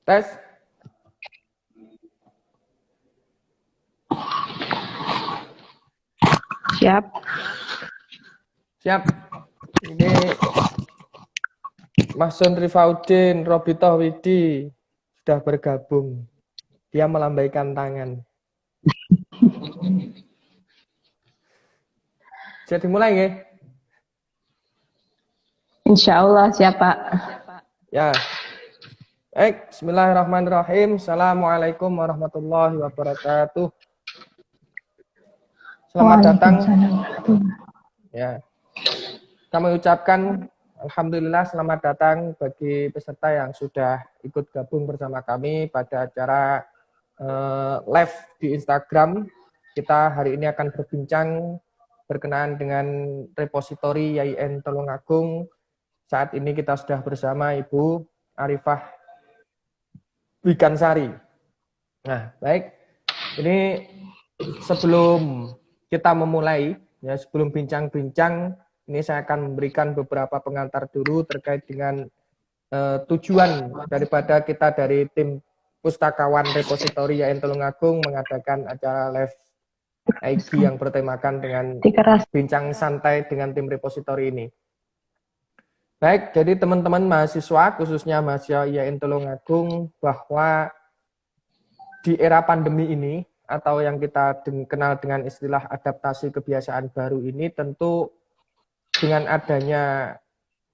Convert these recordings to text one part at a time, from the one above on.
Tes. Siap. Siap. Ini Mas Son Rifaudin, Robito Widi sudah bergabung. Dia melambaikan tangan. Jadi mulai ya? Insya Allah siap Pak. Ya. Bismillahirrahmanirrahim. Assalamualaikum warahmatullahi wabarakatuh. Selamat datang. Ya. Kami ucapkan alhamdulillah selamat datang bagi peserta yang sudah ikut gabung bersama kami pada acara live di Instagram. Kita hari ini akan berbincang berkenaan dengan repositori YIN Tulungagung. Saat ini kita sudah bersama Ibu Arifah Wikansari. Nah, baik. Ini sebelum kita memulai, ya sebelum bincang-bincang, ini saya akan memberikan beberapa pengantar dulu terkait dengan tujuan daripada kita dari tim Pustakawan Repositori YIN Tulungagung mengadakan acara live IG yang bertemakan dengan bincang santai dengan tim repositori ini. Baik, jadi teman-teman mahasiswa, khususnya mahasiswa YIN Tulungagung, bahwa di era pandemi ini, atau yang kita kenal dengan istilah adaptasi kebiasaan baru ini, tentu dengan adanya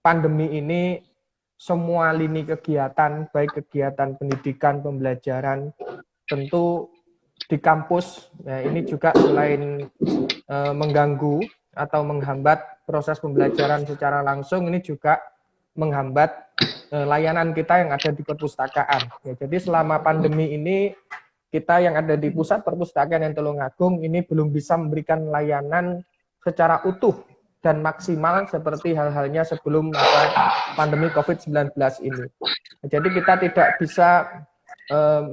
pandemi ini, semua lini kegiatan, baik kegiatan pendidikan, pembelajaran, tentu di kampus, ya ini juga selain mengganggu atau menghambat proses pembelajaran secara langsung, ini juga menghambat layanan kita yang ada di perpustakaan. Ya, jadi selama pandemi ini, kita yang ada di pusat perpustakaan yang Tulungagung ini belum bisa memberikan layanan secara utuh dan maksimal seperti hal-halnya sebelum masa pandemi COVID-19 ini. Jadi kita tidak bisa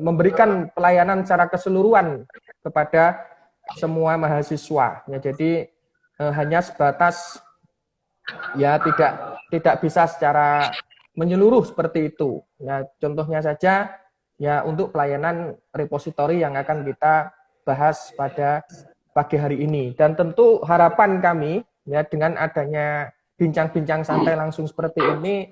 memberikan pelayanan secara keseluruhan kepada semua mahasiswa. Ya, jadi hanya sebatas ya tidak bisa secara menyeluruh seperti itu. Ya, contohnya saja ya untuk pelayanan repositori yang akan kita bahas pada pagi hari ini. Dan tentu harapan kami ya dengan adanya bincang-bincang santai langsung seperti ini,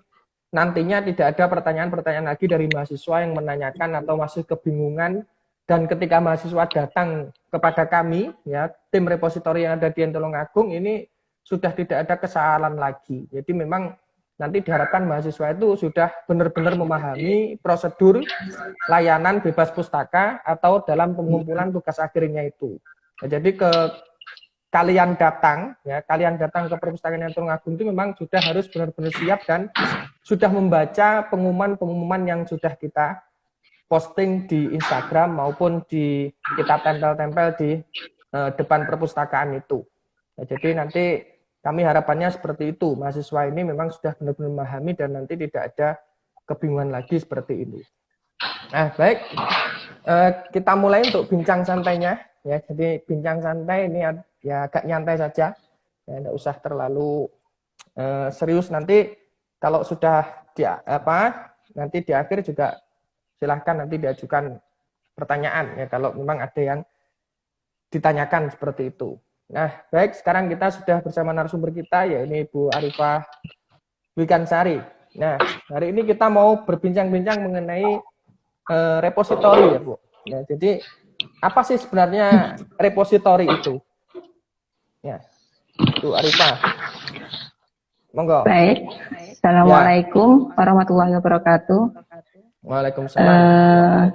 nantinya tidak ada pertanyaan-pertanyaan lagi dari mahasiswa yang menanyakan atau masih kebingungan, dan ketika mahasiswa datang kepada kami, ya tim repositori yang ada di Tulungagung ini sudah tidak ada kesalahan lagi. Jadi memang nanti diharapkan mahasiswa itu sudah benar-benar memahami prosedur layanan bebas pustaka atau dalam pengumpulan tugas akhirnya itu. Nah, jadi kalian datang ke perpustakaan yang Tulungagung itu memang sudah harus benar-benar siap dan sudah membaca pengumuman-pengumuman yang sudah kita posting di Instagram maupun kita tempel-tempel di depan perpustakaan itu. Nah, jadi nanti kami harapannya seperti itu. Mahasiswa ini memang sudah benar-benar memahami dan nanti tidak ada kebingungan lagi seperti ini. Nah, baik. Kita mulai untuk bincang santainya. Ya, jadi bincang santai ini ya agak nyantai saja. Ya, tidak usah terlalu serius. Nanti kalau sudah nanti di akhir juga silahkan nanti diajukan pertanyaan ya kalau memang ada yang ditanyakan seperti itu. Nah, baik, sekarang kita sudah bersama narasumber kita, yaitu Ibu Arifah Wikansari. Nah, hari ini kita mau berbincang-bincang mengenai repositori ya, Bu. Ya, jadi apa sih sebenarnya repositori itu? Ya, Bu Arifah. Monggo. Baik. Assalamualaikum warahmatullahi wabarakatuh. Waalaikumsalam.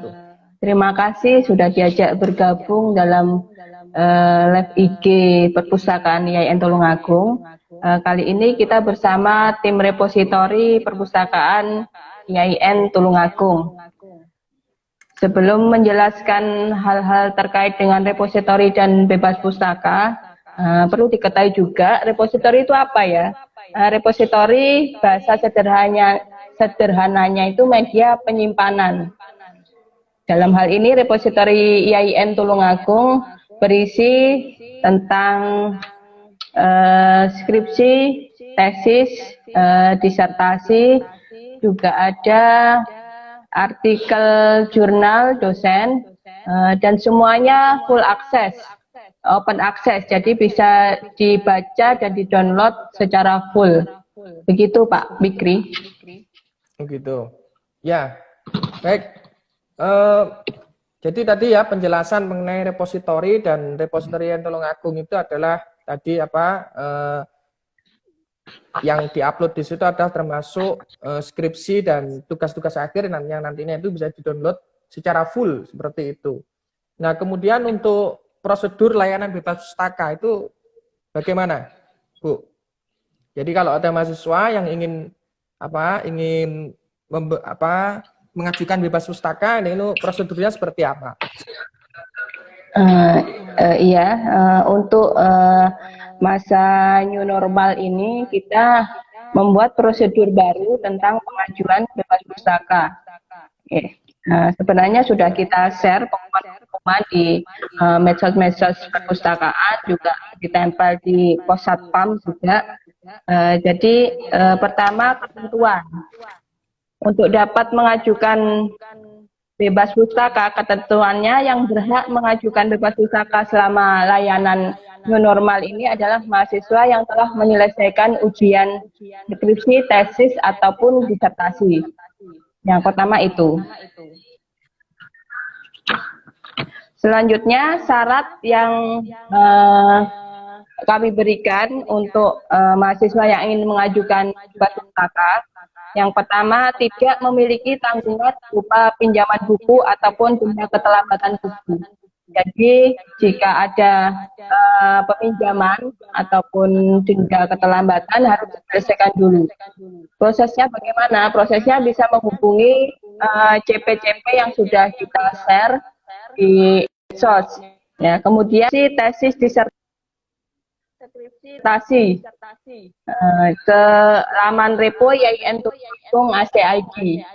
Terima kasih sudah diajak bergabung dalam live IG Perpustakaan YIN Tulungagung. Kali ini kita bersama tim repositori Perpustakaan YIN Tulungagung. Sebelum menjelaskan hal-hal terkait dengan repositori dan bebas pustaka, perlu diketahui juga repositori itu apa ya? Repositori bahasa sederhananya itu media penyimpanan. Dalam hal ini repositori YIN Tulungagung berisi tentang skripsi, tesis, disertasi, juga ada artikel jurnal dosen, dan semuanya full akses, open access, jadi bisa dibaca dan di-download secara full. Begitu Pak Bikri. Begitu. Ya, baik. Jadi tadi ya penjelasan mengenai repositori, dan repositori yang Tulungagung itu adalah tadi yang diupload di situ adalah termasuk skripsi dan tugas-tugas akhir yang nantinya itu bisa di-download secara full seperti itu. Nah, kemudian untuk prosedur layanan bebas pustaka itu bagaimana, Bu? Jadi kalau ada mahasiswa yang ingin mengajukan bebas pustaka, ini prosedurnya seperti apa? Untuk masa new normal ini kita membuat prosedur baru tentang pengajuan bebas pustaka. Sebenarnya sudah kita share pengumuman di medsos-medsos perpustakaan, juga ditempel di pos satpam juga. Jadi pertama, ketentuan untuk dapat mengajukan bebas pustaka, ketentuannya yang berhak mengajukan bebas pustaka selama layanan new normal ini adalah mahasiswa yang telah menyelesaikan ujian skripsi, tesis, ataupun disertasi. Yang pertama itu. Selanjutnya, syarat yang kami berikan untuk mahasiswa yang ingin mengajukan bebas pustaka. Yang pertama, tidak memiliki tanggungan berupa pinjaman buku ataupun denda keterlambatan buku. Jadi, jika ada peminjaman ataupun denda keterlambatan harus diselesaikan dulu. Prosesnya bagaimana? Prosesnya bisa menghubungi CP-CP yang sudah kita share di medsos. Ya, kemudian tesis disertasi ke laman repo IAIN Tulungagung ACID.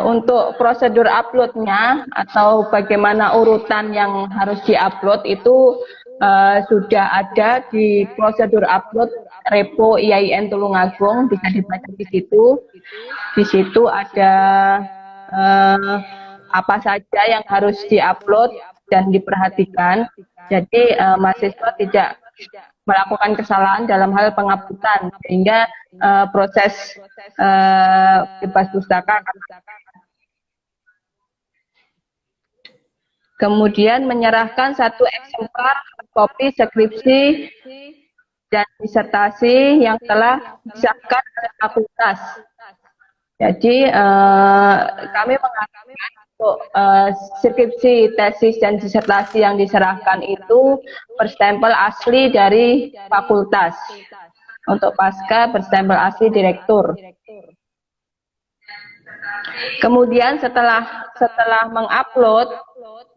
Untuk prosedur uploadnya atau bagaimana urutan yang harus diupload itu sudah ada di prosedur upload repo IAIN Tulungagung, bisa dibaca di situ. Di situ ada apa saja yang harus diupload dan diperhatikan. Jadi mahasiswa tidak melakukan kesalahan dalam hal penguploadan, sehingga proses bebas pustaka. Kemudian menyerahkan satu eksemplar kopi skripsi dan disertasi yang telah disahkan oleh fakultas. Jadi kami mengatakan untuk skripsi, tesis, dan disertasi yang diserahkan itu berstempel asli dari fakultas. Untuk pasca berstempel asli direktur. Kemudian setelah mengupload,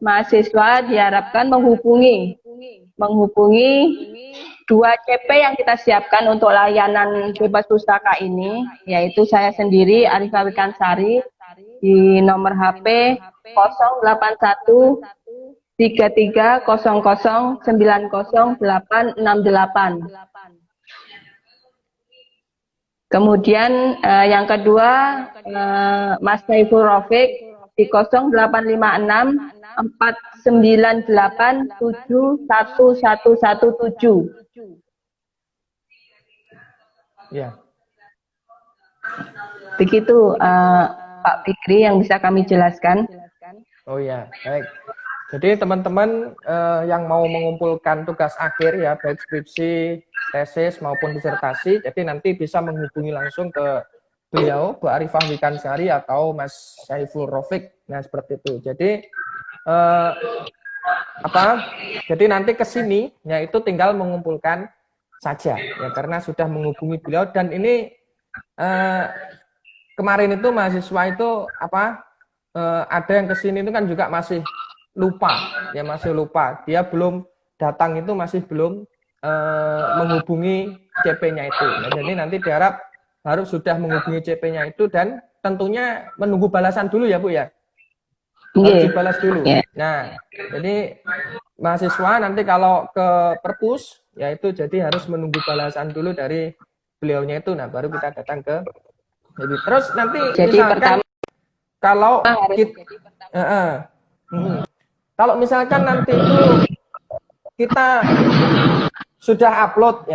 mahasiswa diharapkan menghubungi 2 CP yang kita siapkan untuk layanan bebas pustaka ini, yaitu saya sendiri, Arifah Wikansari, di nomor HP 081 33 00 90 868. Kemudian yang kedua, Mas Saiful Rafiq di 0856 498 71117. Ya. Begitu Pak Fikri yang bisa kami jelaskan. Oh ya, baik. Jadi teman-teman yang mau mengumpulkan tugas akhir ya, baik skripsi, tesis maupun disertasi, jadi nanti bisa menghubungi langsung ke beliau, Bu Arifah Wikansari atau Mas Saiful Rafiq. Nah, seperti itu. Jadi Jadi nanti ke sini yaitu tinggal mengumpulkan saja ya, karena sudah menghubungi beliau. Dan ini kemarin itu mahasiswa itu ada yang ke sini itu kan juga masih lupa ya, dia belum datang, itu masih belum menghubungi CP-nya itu. Nah, jadi nanti diharap harus sudah menghubungi CP-nya itu, dan tentunya menunggu balasan dulu ya Bu ya, harus dibalas dulu. Nah, jadi mahasiswa nanti kalau ke perpus ya itu jadi harus menunggu balasan dulu dari beliaunya itu. Nah, baru kita datang ke Jadi terus nanti Jadi misalkan pertama kalau harus kalau misalkan nanti itu kita sudah upload,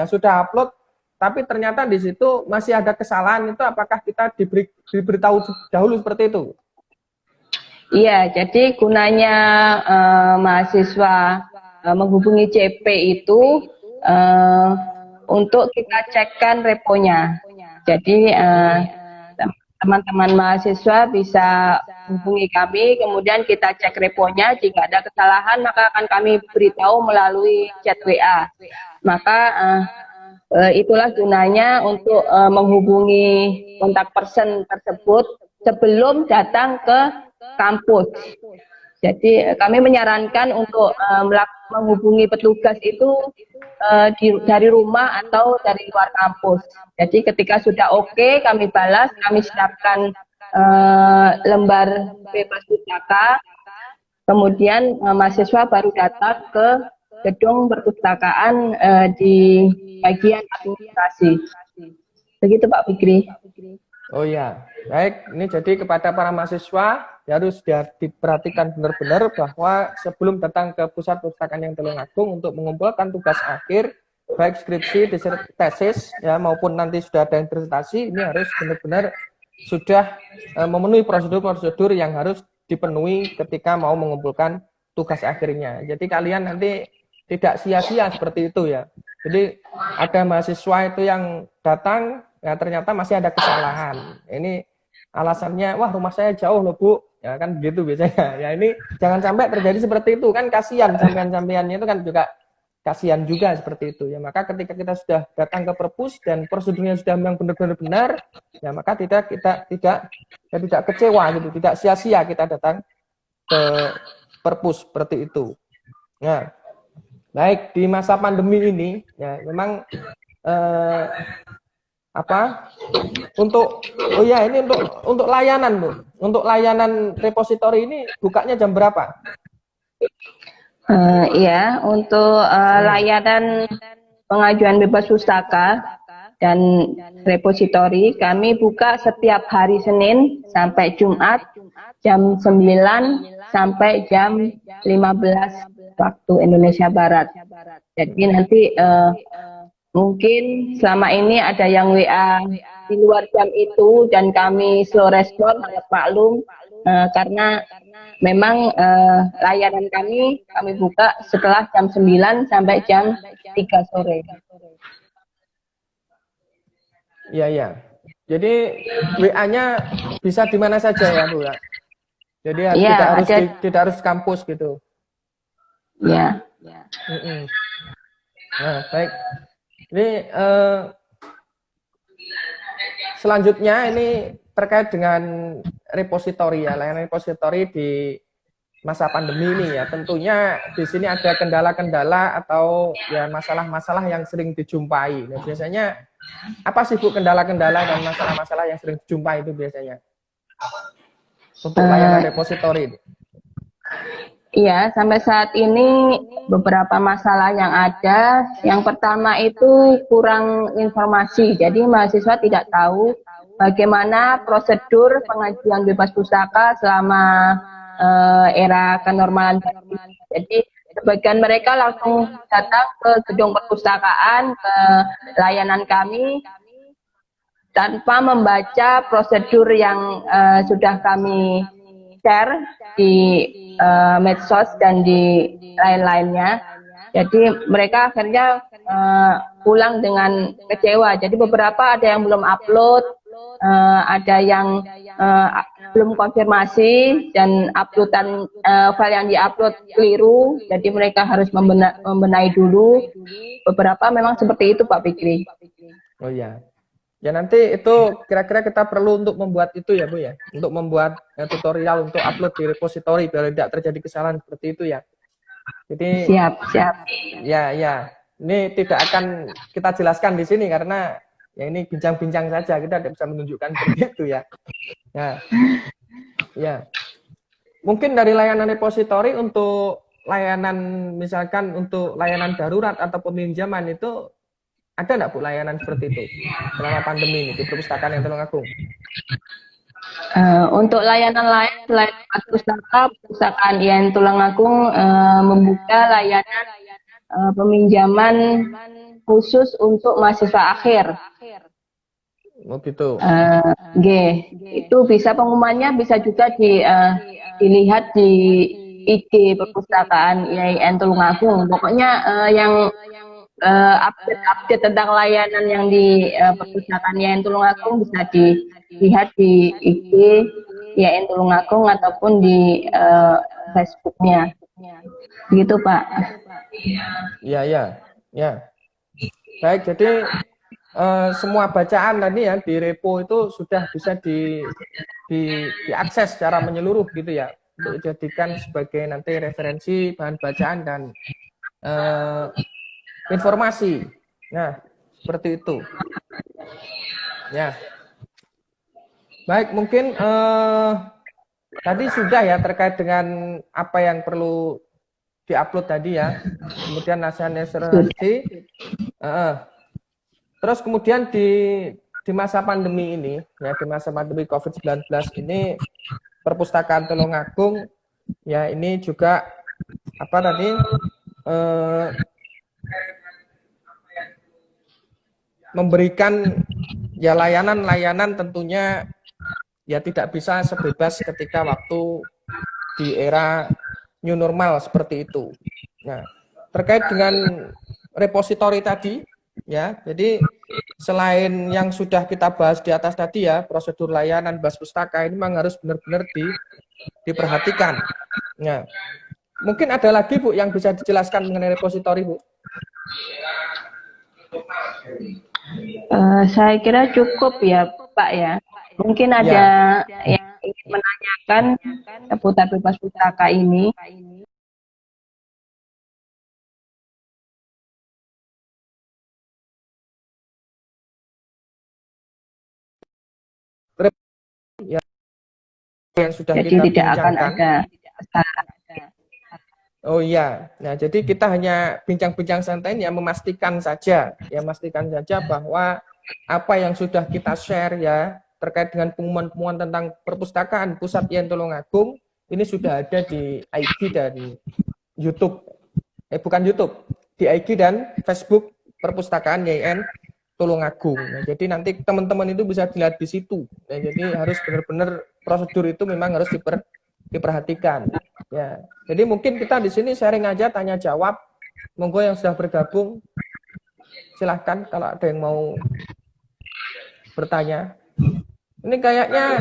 tapi ternyata di situ masih ada kesalahan, itu apakah kita diberitahu dahulu seperti itu? Iya, jadi gunanya mahasiswa menghubungi CP itu untuk kita cekkan reponya. Jadi teman-teman mahasiswa bisa hubungi kami, kemudian kita cek reponya. Jika ada kesalahan, maka akan kami beritahu melalui chat WA. Maka itulah gunanya untuk menghubungi kontak person tersebut sebelum datang ke kampus. Jadi kami menyarankan untuk menghubungi petugas itu dari rumah atau dari luar kampus. Jadi ketika sudah oke, kami balas, kami siapkan lembar bebas pustaka, kemudian mahasiswa baru datang ke gedung perpustakaan di bagian administrasi. Begitu Pak Fikri. Oh ya, baik. Ini jadi kepada para mahasiswa harus diperhatikan benar-benar bahwa sebelum datang ke pusat perpustakaan yang Tulungagung untuk mengumpulkan tugas akhir, baik skripsi, tesis, ya maupun nanti sudah ada disertasi, ini harus benar-benar sudah memenuhi prosedur-prosedur yang harus dipenuhi ketika mau mengumpulkan tugas akhirnya. Jadi kalian nanti tidak sia-sia seperti itu ya. Jadi ada mahasiswa itu yang datang, ya ternyata masih ada kesalahan. Ini alasannya, wah rumah saya jauh loh Bu, ya kan gitu biasanya. Ya ini jangan sampai terjadi seperti itu, kan kasihan sampean-sampeannya itu kan juga kasihan juga seperti itu ya. Maka ketika kita sudah datang ke perpus dan prosedurnya sudah memang benar-benar benar, ya maka kita tidak kecewa gitu, tidak sia-sia kita datang ke perpus seperti itu. Nah, baik di masa pandemi ini ya memang ini untuk layanan Bu. Untuk layanan repositori ini bukanya jam berapa? Iya, untuk layanan pengajuan bebas pustaka dan repositori kami buka setiap hari Senin sampai Jumat jam 9 sampai jam 15 waktu Indonesia Barat. Jadi nanti mungkin selama ini ada yang WA di luar jam itu dan kami slow respon, maklum karena memang layanan kami buka setelah jam 9 sampai jam 3 sore. Iya, iya. Jadi WA-nya bisa di mana saja ya, Bu ya. Jadi ya, tidak harus kampus gitu. Ya. Nah, baik. Ini selanjutnya ini terkait dengan repositori ya, layanan repositori di masa pandemi ini ya. Tentunya di sini ada kendala-kendala atau ya masalah-masalah yang sering dijumpai. Nah, biasanya apa sih Bu kendala-kendala dan masalah-masalah yang sering dijumpai itu biasanya untuk layanan repositori itu? Iya, sampai saat ini beberapa masalah yang ada. Yang pertama itu kurang informasi. Jadi mahasiswa tidak tahu bagaimana prosedur pengajuan bebas pustaka selama era kenormalan. Jadi sebagian mereka langsung datang ke gedung perpustakaan, ke layanan kami, tanpa membaca prosedur yang sudah kami share di medsos dan di lain-lainnya. Jadi mereka akhirnya pulang dengan kecewa. Jadi beberapa ada yang belum upload, ada yang belum konfirmasi dan uploadan file yang diupload keliru. Jadi mereka harus membenahi dulu. Beberapa memang seperti itu Pak Fikri. Oh iya. Ya nanti itu kira-kira kita perlu untuk membuat itu ya Bu ya, untuk membuat tutorial untuk upload di repository biar tidak terjadi kesalahan seperti itu ya. Jadi siap. Ya. Ini tidak akan kita jelaskan di sini karena ya ini bincang-bincang saja, kita tidak bisa menunjukkan seperti itu ya. Ya. Mungkin dari layanan repository untuk layanan misalkan untuk layanan darurat atau peminjaman itu ada enggak Bu layanan seperti itu selama pandemi ini di perpustakaan yang Tulungagung? Untuk layanan lain selain pustaka, Perpustakaan IAIN Tulungagung membuka layanan peminjaman khusus untuk mahasiswa akhir. Oh gitu. G. Itu bisa pengumumannya bisa juga dilihat di IG Perpustakaan IAIN Tulungagung. Pokoknya yang update tentang layanan yang di Perpustakaan IAIN Tulungagung bisa dilihat di IG IAIN Tulungagung ataupun di Facebooknya. Gitu Pak. Ya. Baik, jadi semua bacaan tadi ya di repo itu sudah bisa diakses secara menyeluruh gitu ya, untuk dijadikan sebagai nanti referensi bahan bacaan dan informasi. Nah, seperti itu. Ya. Baik, mungkin tadi sudah ya terkait dengan apa yang perlu diupload tadi ya. Kemudian nasihat-nasihat. Terus kemudian di masa pandemi ini, ya di masa pandemi COVID-19 ini, Perpustakaan Tulungagung ya ini juga apa tadi memberikan ya layanan-layanan tentunya ya tidak bisa sebebas ketika waktu di era new normal seperti itu. Nah, terkait dengan repositori tadi, ya, jadi selain yang sudah kita bahas di atas tadi ya, prosedur layanan bas pustaka ini memang harus benar-benar diperhatikan. Nah, mungkin ada lagi Bu yang bisa dijelaskan mengenai repositori Bu? Saya kira cukup ya Pak ya. Mungkin ada yang ingin menanyakan seputar bebas pustaka ini. Ya, yang sudah jadi kita tidak akan ada. Oh iya, nah jadi kita hanya bincang-bincang santai ya, memastikan saja bahwa apa yang sudah kita share ya terkait dengan pengumuman-pengumuman tentang perpustakaan Pusat IAIN Tulungagung ini sudah ada di IG dan YouTube, bukan YouTube, di IG dan Facebook Perpustakaan IAIN Tulungagung. Nah, jadi nanti teman-teman itu bisa dilihat di situ. Nah, jadi harus benar-benar prosedur itu memang harus diperhatikan. Ya, jadi mungkin kita di sini sharing aja, tanya jawab. Monggo yang sudah bergabung, silahkan kalau ada yang mau bertanya. Ini kayaknya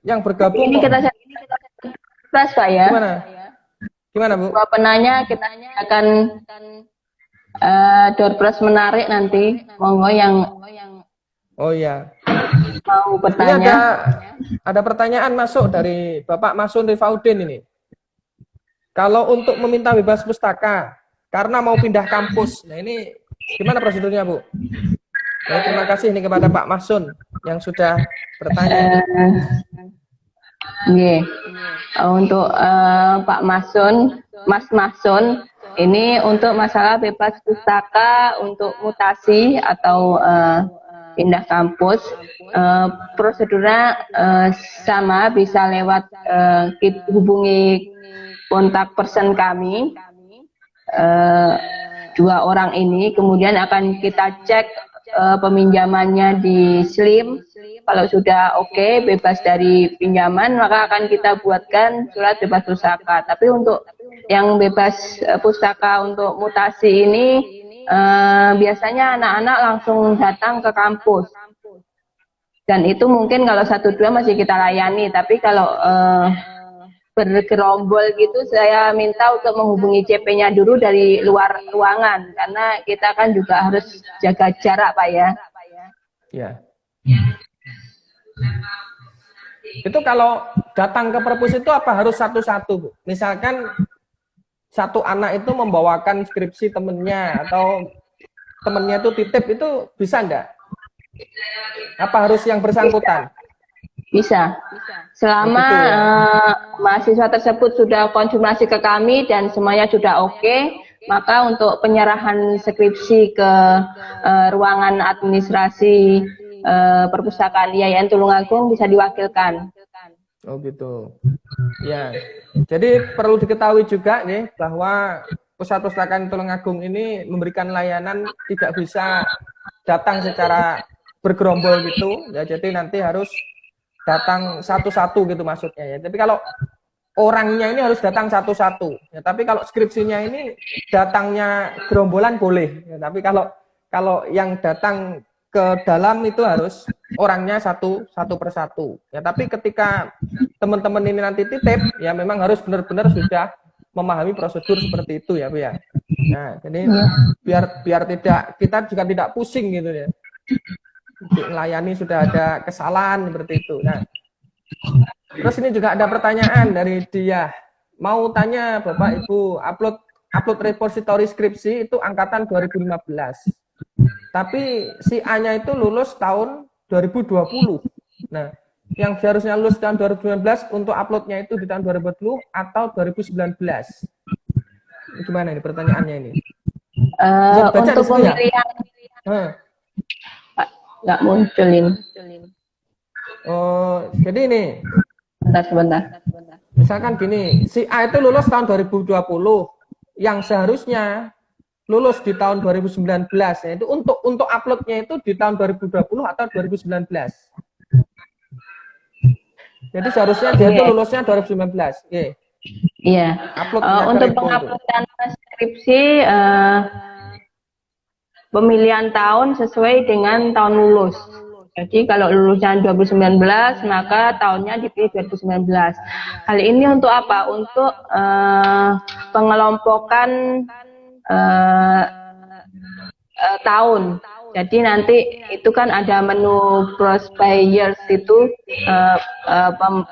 yang bergabung. Ini kita Pak ya. Gimana Bu? Kalau penanya kita akan door prize menarik nanti. Monggo yang Oh iya. mau bertanya. Ini ada pertanyaan masuk dari Bapak Masun Rifaudin ini. Kalau untuk meminta bebas pustaka karena mau pindah kampus, nah ini gimana prosedurnya Bu? Nah, terima kasih ini kepada Pak Masun yang sudah bertanya. Untuk Pak Masun, Mas Masun, ini untuk masalah bebas pustaka untuk mutasi atau pindah kampus, prosedurnya sama, bisa lewat hubungi kontak person kami, 2 orang ini, kemudian akan kita cek peminjamannya di Slim. Kalau sudah oke, bebas dari pinjaman, maka akan kita buatkan surat bebas pustaka. Tapi untuk yang bebas pustaka untuk mutasi ini, biasanya anak-anak langsung datang ke kampus. Dan itu mungkin kalau 1-2 masih kita layani, tapi kalau bergerombol gitu, saya minta untuk menghubungi CP-nya dulu dari luar ruangan, karena kita kan juga harus jaga jarak Pak ya. Ya. Itu kalau datang ke perpus itu apa harus satu-satu Bu? Misalkan satu anak itu membawakan skripsi temennya atau temennya itu titip, itu bisa enggak? Apa harus yang bersangkutan? Bisa. Selama mahasiswa tersebut sudah konfirmasi ke kami dan semuanya sudah oke, maka untuk penyerahan skripsi ke ruangan administrasi perpustakaan IAIN Tulungagung bisa diwakilkan. Oh gitu. Ya. Jadi perlu diketahui juga nih bahwa Pusat Perpustakaan Tulungagung ini memberikan layanan tidak bisa datang secara bergerombol gitu. Ya, jadi nanti harus datang satu-satu gitu maksudnya ya. Tapi kalau orangnya ini harus datang satu-satu. Ya, tapi kalau skripsinya ini datangnya gerombolan boleh. Ya, tapi kalau yang datang ke dalam itu harus orangnya satu persatu. Ya, tapi ketika teman-teman ini nanti titip, ya memang harus benar-benar sudah memahami prosedur seperti itu ya, Bu ya. Nah, jadi biar tidak kita juga tidak pusing gitu ya. Melayani sudah ada kesalahan seperti itu. Nah, terus ini juga ada pertanyaan dari dia. Mau tanya Bapak Ibu, upload repository skripsi itu angkatan 2015. Tapi si A-nya itu lulus tahun 2020. Nah, yang seharusnya lulus tahun 2019 untuk uploadnya itu di tahun 2020 atau 2019. Gimana ini pertanyaannya ini? Untuk pemilihan nggak munculin. Oh, jadi ini. Sebentar. Misalkan gini, si A itu lulus tahun 2020, yang seharusnya lulus di tahun 2019, yaitu untuk uploadnya itu di tahun 2020 atau 2019. Jadi seharusnya dia itu lulusnya 2019. Iya. Untuk penguploadan skripsi pemilihan tahun sesuai dengan tahun lulus. Jadi kalau lulusan 2019 maka tahunnya dipilih 2019. Kali ini untuk apa? Untuk pengelompokan tahun. Jadi nanti itu kan ada menu cross by years itu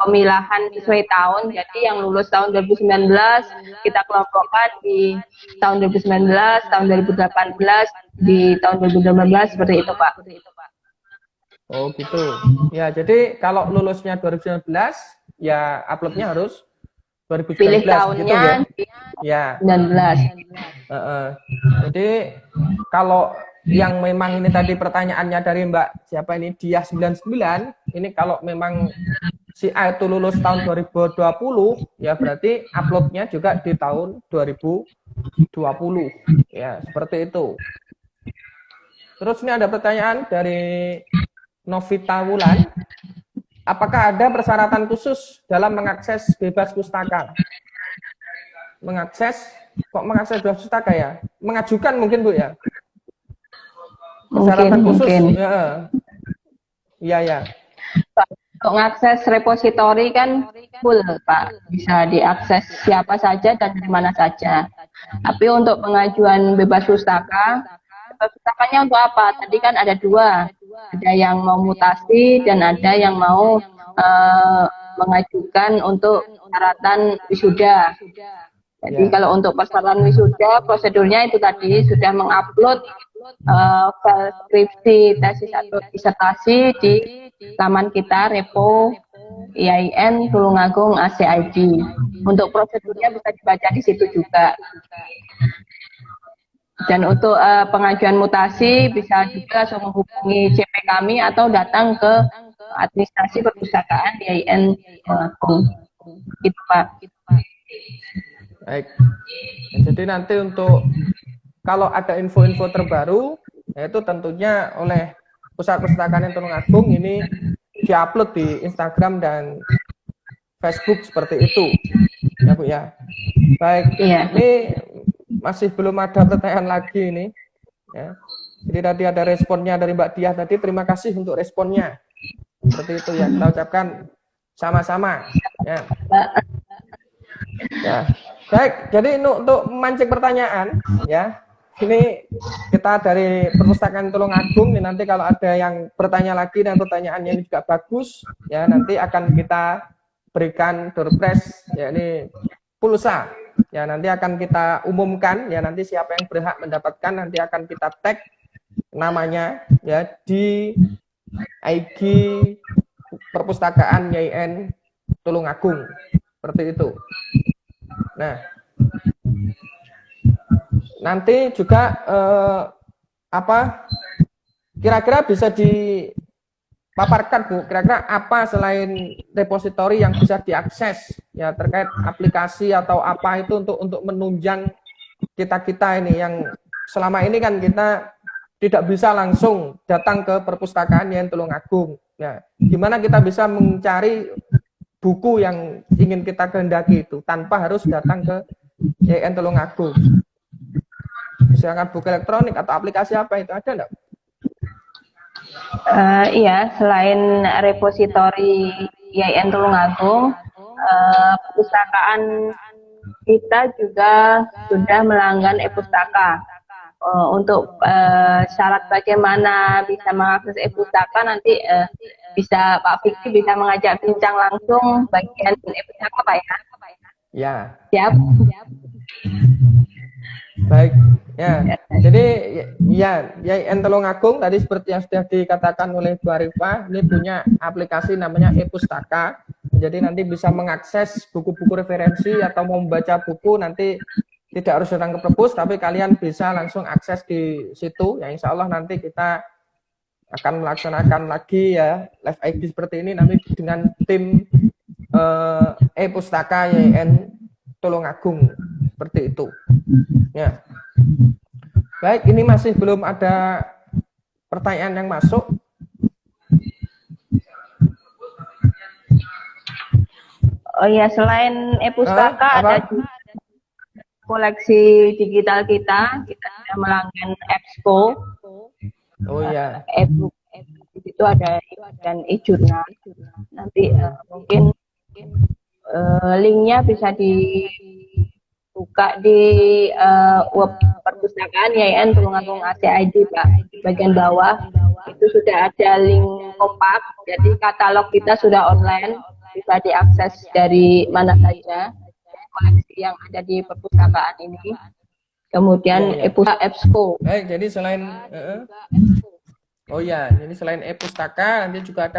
pemilahan sesuai tahun. Jadi yang lulus tahun 2019 kita kelompokkan di tahun 2019, tahun 2018, di tahun 2018 seperti itu Pak. Oh gitu. Ya jadi kalau lulusnya 2019 ya uploadnya harus 2019 pilih tahunnya gitu ya. 19. Jadi kalau yang memang ini tadi pertanyaannya dari Mbak siapa ini Diah 99 ini kalau memang si A itu lulus tahun 2020 ya berarti uploadnya juga di tahun 2020 ya seperti itu. Terus ini ada pertanyaan dari Novita Wulan, apakah ada persyaratan khusus dalam mengakses bebas pustaka? Mengakses bebas pustaka ya? Mengajukan mungkin Bu ya? Persyaratan khusus? Ya. Untuk mengakses repositori kan full Pak, bisa diakses siapa saja dan dari mana saja. Tapi untuk pengajuan bebas pustakanya untuk apa? Tadi kan ada dua, ada yang mau mutasi dan ada yang mau mengajukan untuk persyaratan wisuda. Jadi kalau untuk persyaratan wisuda, prosedurnya itu tadi sudah mengupload file skripsi, tesis atau disertasi di laman kita repo IAIN Tulungagung ACID. Untuk prosedurnya bisa dibaca di situ juga. Dan untuk pengajuan mutasi bisa juga langsung menghubungi CP kami atau datang ke administrasi perpustakaan IAIN Tulungagung. Gitu Pak. Baik. Jadi nanti untuk kalau ada info-info terbaru yaitu tentunya oleh Pusat Perpustakaan Tulungagung ini diupload di Instagram dan Facebook seperti itu. Ya Bu ya. Baik. Iya. Ini masih belum ada pertanyaan lagi ini. Ya. Jadi tadi ada responnya dari Mbak Diah tadi. Terima kasih untuk responnya. Seperti itu ya. Kita ucapkan sama-sama. Ya. Ya. Baik. Jadi untuk memancing pertanyaan, ya. Ini kita dari Perpustakaan Tulungagung. Nanti kalau ada yang bertanya lagi dan pertanyaannya ini juga bagus, ya nanti akan kita berikan door prize, ya ini pulsa. Ya nanti akan kita umumkan ya nanti siapa yang berhak mendapatkan nanti akan kita tag namanya ya di IG Perpustakaan IAIN Tulungagung seperti itu. Nah, nanti juga kira-kira bisa paparkan Bu, kira-kira apa selain repositori yang bisa diakses ya terkait aplikasi atau apa itu untuk menunjang kita ini yang selama ini kan kita tidak bisa langsung datang ke perpustakaan YAIN Tulungagung. Ya, gimana kita bisa mencari buku yang ingin kita kehendaki itu tanpa harus datang ke YAIN Tulungagung. Misalkan buku elektronik atau aplikasi apa itu ada enggak? Iya, selain repositori YAIN Tulungagung, perpustakaan kita juga sudah melanggan e-pustaka. Untuk syarat bagaimana bisa mengakses e-pustaka nanti bisa Pak Fikri bisa mengajak bincang langsung bagian e-pustaka Pak ya. Ya. Siap. Baik, ya. Jadi ya YAIN Tulungagung tadi seperti yang sudah dikatakan oleh Bu Arifah, ini punya aplikasi namanya e-pustaka. Jadi nanti bisa mengakses buku-buku referensi atau mau membaca buku nanti tidak harus datang ke perpus, tapi kalian bisa langsung akses di situ. Ya insya Allah nanti kita akan melaksanakan lagi ya live ID seperti ini nanti dengan tim e-pustaka YAIN Tulungagung seperti itu. Ya. Baik, ini masih belum ada pertanyaan yang masuk. Oh ya, selain e-pustaka ada juga koleksi digital kita sudah melanggan EBSCO. Oh ya. E-book itu ada dan e-jurnal. Nanti mungkin linknya bisa dibuka di web perpustakaan YAIN Tulungagung ACID Pak. Di bagian bawah itu sudah ada link pop-up. Jadi katalog kita sudah online, bisa diakses dari mana saja. Koleksi yang ada di perpustakaan ini. Kemudian e-pustaka EBSCO. Baik, jadi selain oh ya, jadi selain e-pustaka nanti juga ada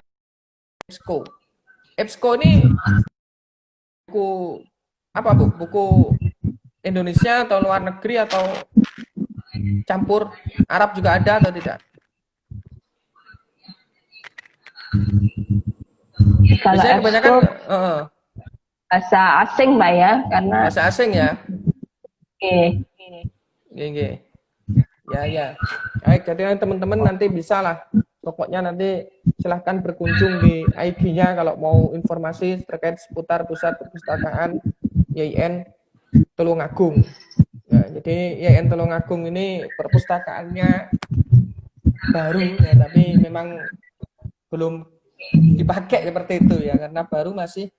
EBSCO. EBSCO ini buku apa Bu? Buku Indonesia atau luar negeri atau campur Arab juga ada atau tidak? Kalau biasanya kebanyakan bahasa asing Mbak ya, karena bahasa asing ya. Oke. Ya. Baik, jadi teman-teman nanti bisa lah. Pokoknya nanti silahkan berkunjung di IG-nya kalau mau informasi terkait seputar pusat perpustakaan YAIN Tulungagung. Nah, jadi YAIN Tulungagung ini perpustakaannya baru ya, tapi memang belum dipakai seperti itu ya, karena baru masih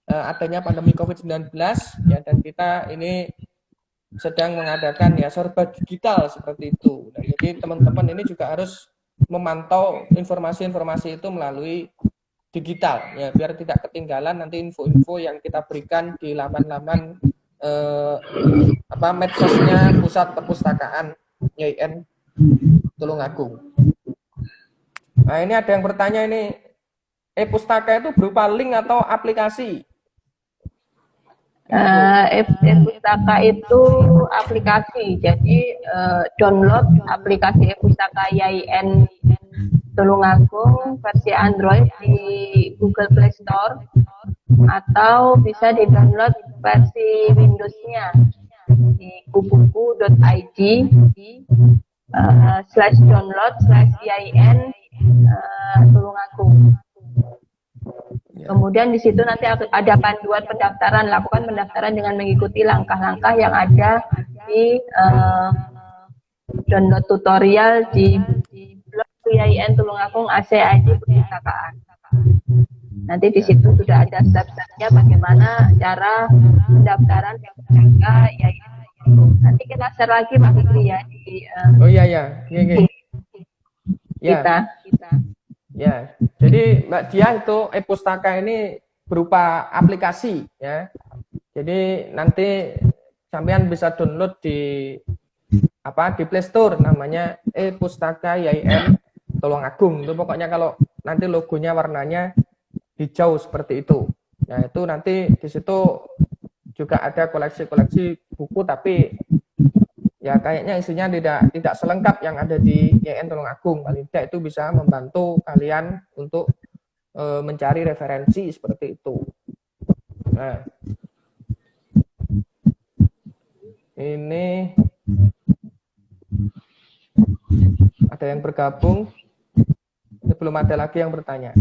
adanya pandemi COVID-19 ya, dan kita ini sedang mengadakan ya serba digital seperti itu. Nah, jadi teman-teman ini juga harus memantau informasi-informasi itu melalui digital ya, biar tidak ketinggalan nanti info-info yang kita berikan di laman-laman medsosnya pusat perpustakaan YAIN Tulungagung. Nah, ini ada yang bertanya ini, e-pustaka itu berupa link atau aplikasi? E-pustaka itu aplikasi, jadi download aplikasi e-pustaka YAIN Tulungagung versi Android di Google Play Store atau bisa di-download versi Windows-nya di kubuku.id /download/YAIN Tulungagung. Kemudian di situ nanti ada panduan pendaftaran, lakukan pendaftaran dengan mengikuti langkah-langkah yang ada di download tutorial di blog YAIN Tulungagung ACID Perpustakaan. Nanti di situ sudah ada step-stepnya bagaimana cara pendaftaran yang berjaga YAIN. Nanti kita share lagi Pak Fikri ya di kita. Ya, jadi Mbak Diah itu e-pustaka ini berupa aplikasi ya. Jadi nanti sampean bisa download di Play Store, namanya e-pustaka YAIN Tulungagung. Itu pokoknya kalau nanti logonya warnanya hijau seperti itu. Nah, itu nanti di situ juga ada koleksi-koleksi buku, tapi ya kayaknya isinya tidak selengkap yang ada di YN Tulungagung. Paling tidak itu bisa membantu kalian untuk mencari referensi seperti itu. Nah, ini ada yang bergabung, belum ada lagi yang bertanya.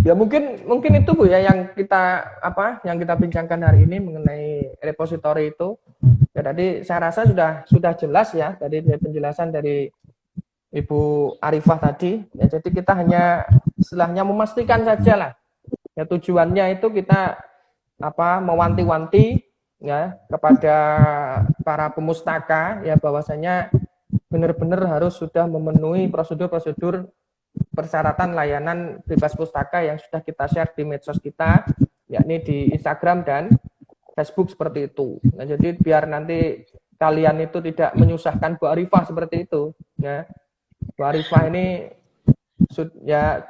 Ya mungkin itu Bu ya yang kita bincangkan hari ini mengenai repositori itu. Ya tadi saya rasa sudah jelas ya tadi dari penjelasan dari Ibu Arifah tadi. Ya jadi kita hanya istilahnya memastikan saja lah. Ya tujuannya itu kita mewanti-wanti ya kepada para pemustaka ya bahwasanya benar-benar harus sudah memenuhi prosedur-prosedur persyaratan layanan bebas pustaka yang sudah kita share di medsos kita, yakni di Instagram dan Facebook seperti itu. Nah, jadi biar nanti kalian itu tidak menyusahkan Bu Arifah seperti itu. Ya, Bu Arifah ini ya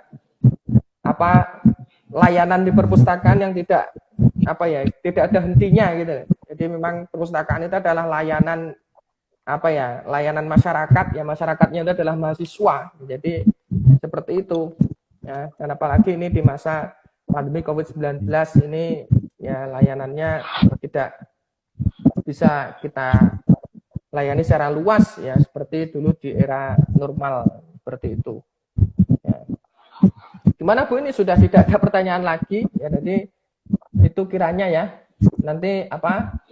layanan di perpustakaan yang tidak ada hentinya gitu. Jadi memang perpustakaan itu adalah layanan layanan masyarakat, ya masyarakatnya itu adalah mahasiswa. Jadi seperti itu. Ya, dan apalagi ini di masa pandemi COVID-19 ini ya layanannya tidak bisa kita layani secara luas ya seperti dulu di era normal seperti itu. Ya. Gimana Bu, ini sudah tidak ada pertanyaan lagi ya, jadi itu kiranya ya nanti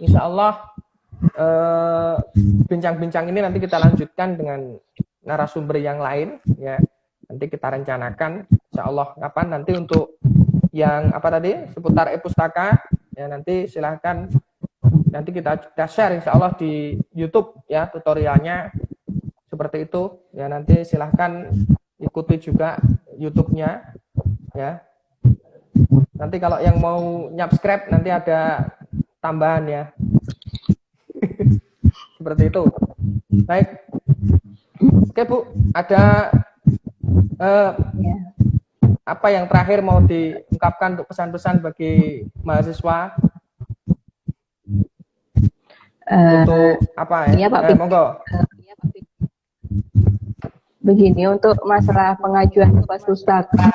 insya Allah bincang-bincang ini nanti kita lanjutkan dengan narasumber yang lain ya. Nanti kita rencanakan insya Allah kapan nanti untuk yang seputar e-pustaka ya, nanti silahkan nanti kita share insya Allah di YouTube ya tutorialnya seperti itu ya, nanti silahkan ikuti juga YouTube-nya ya. Nanti kalau yang mau subscribe nanti ada tambahan ya. Seperti itu. Baik. Oke Bu, ada apa yang terakhir mau diungkapkan untuk pesan-pesan bagi mahasiswa? Untuk apa ya? Iya, Pak Monggo. Begini, untuk masalah pengajuan bebas pustaka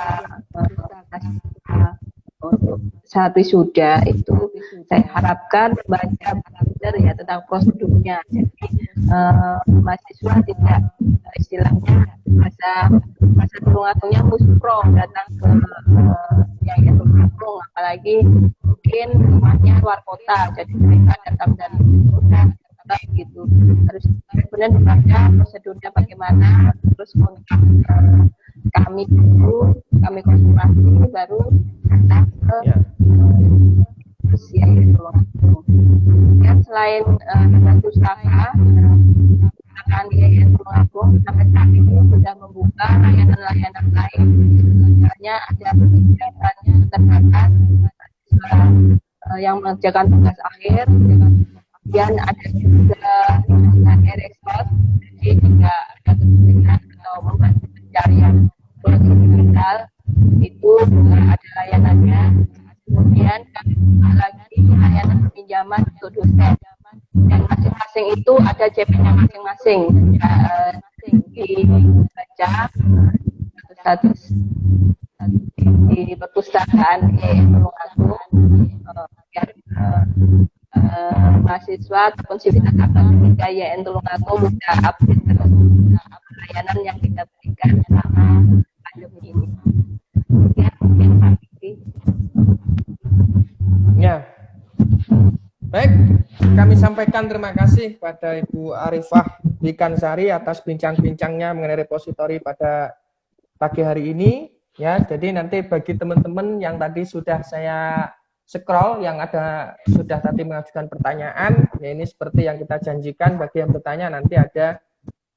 untuk saat wisuda itu saya harapkan baca belajar ya tentang prosedurnya. Jadi mahasiswa tidak istilahnya masa Tulungagung muspro datang ke yang Tulungagung, apalagi mungkin rumahnya luar kota, jadi mereka datang dari kota gitu, harus benar dibaca prosedurnya bagaimana, terus kontak kami konsultasi baru datang ke usia Tulungagung. Ya, selain pustaka akan di Tulungagung sampai saat ini sudah membuka layanan-layanan lain, misalnya ada kegiatan terbatas yang mengerjakan tugas akhir, kemudian ada juga e-resort, jadi jika ada kesulitan atau membantu pencarian solusi digital itu juga ada layanannya. Kemudian kami buka lagi layanan peminjaman untuk dosen, dan masing-masing itu ada CP-nya masing-masing, dibaca status di perpustakaan Tulungagung agar mahasiswa ataupun sivitas akademik YN Tulungagung bisa update terus layanan yang kita berikan selama pandemi ini. Ya, mungkin Pak Fikri. Ya. Baik, kami sampaikan terima kasih pada Ibu Arifah Wikansari atas bincang-bincangnya mengenai repositori pada pagi hari ini. Ya, jadi nanti bagi teman-teman yang tadi sudah saya scroll, yang sudah tadi mengajukan pertanyaan, ya ini seperti yang kita janjikan, bagi yang bertanya nanti ada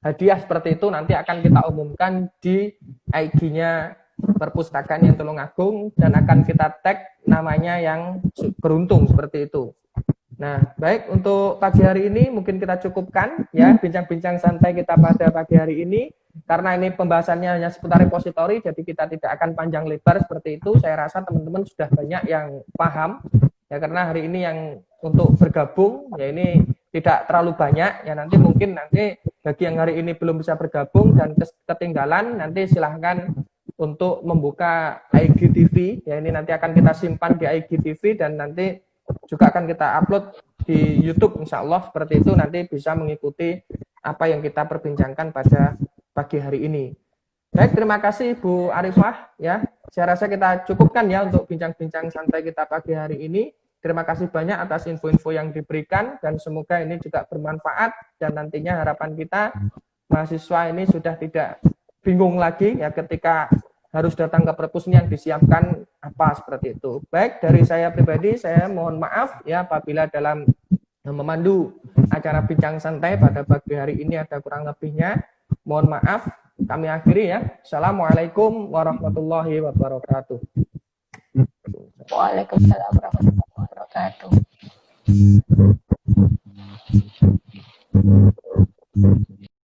hadiah seperti itu, nanti akan kita umumkan di IG-nya perpustakaan yang Tulungagung dan akan kita tag namanya yang beruntung seperti itu. Nah, baik, untuk pagi hari ini mungkin kita cukupkan ya bincang-bincang santai kita pada pagi hari ini, karena ini pembahasannya hanya seputar repositori, jadi kita tidak akan panjang lebar seperti itu. Saya rasa teman-teman sudah banyak yang paham ya, karena hari ini yang untuk bergabung ya ini tidak terlalu banyak ya, nanti mungkin bagi yang hari ini belum bisa bergabung dan ketinggalan, nanti silahkan untuk membuka IGTV ya, ini nanti akan kita simpan di IGTV dan nanti juga akan kita upload di YouTube insya Allah, seperti itu nanti bisa mengikuti apa yang kita perbincangkan pada pagi hari ini. Baik, terima kasih Bu Arifah ya. Saya rasa kita cukupkan ya untuk bincang-bincang santai kita pagi hari ini. Terima kasih banyak atas info-info yang diberikan dan semoga ini juga bermanfaat dan nantinya harapan kita mahasiswa ini sudah tidak bingung lagi ya ketika harus datang ke perpus yang disiapkan apa seperti itu. Baik, dari saya pribadi saya mohon maaf ya apabila dalam memandu acara bincang santai pada pagi hari ini ada kurang lebihnya. Mohon maaf, kami akhiri ya. Assalamualaikum warahmatullahi wabarakatuh. Waalaikumsalam warahmatullahi wabarakatuh.